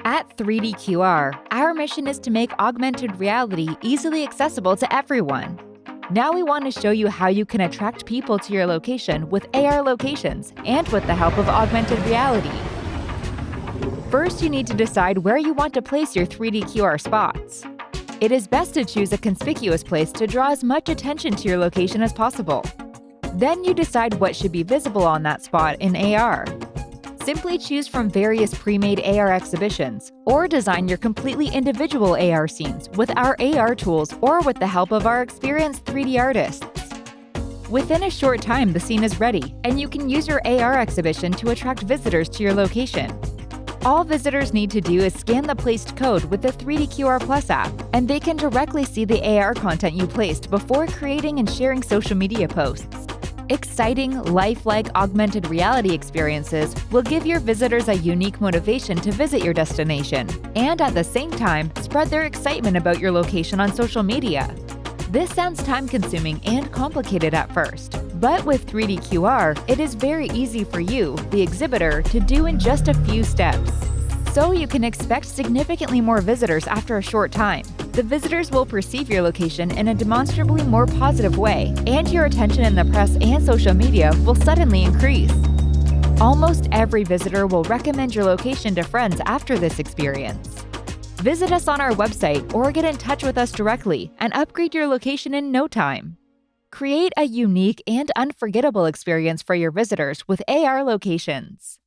At 3DQR, our mission is to make augmented reality easily accessible to everyone. Now we want to show you how you can attract people to your location with AR locations and with the help of augmented reality. First, you need to decide where you want to place your 3DQR spots. It is best to choose a conspicuous place to draw as much attention to your location as possible. Then you decide what should be visible on that spot in AR. Simply choose from various pre-made AR exhibitions, or design your completely individual AR scenes with our AR tools or with the help of our experienced 3D artists. Within a short time, the scene is ready, and you can use your AR exhibition to attract visitors to your location. All visitors need to do is scan the placed code with the 3DQR Plus app, and they can directly see the AR content you placed before creating and sharing social media posts. Exciting, lifelike augmented reality experiences will give your visitors a unique motivation to visit your destination, and at the same time, spread their excitement about your location on social media. This sounds time-consuming and complicated at first, but with 3DQR, it is very easy for you, the exhibitor, to do in just a few steps. So you can expect significantly more visitors after a short time. The visitors will perceive your location in a demonstrably more positive way, and your attention in the press and social media will suddenly increase. Almost every visitor will recommend your location to friends after this experience. Visit us on our website or get in touch with us directly and upgrade your location in no time. Create a unique and unforgettable experience for your visitors with AR locations.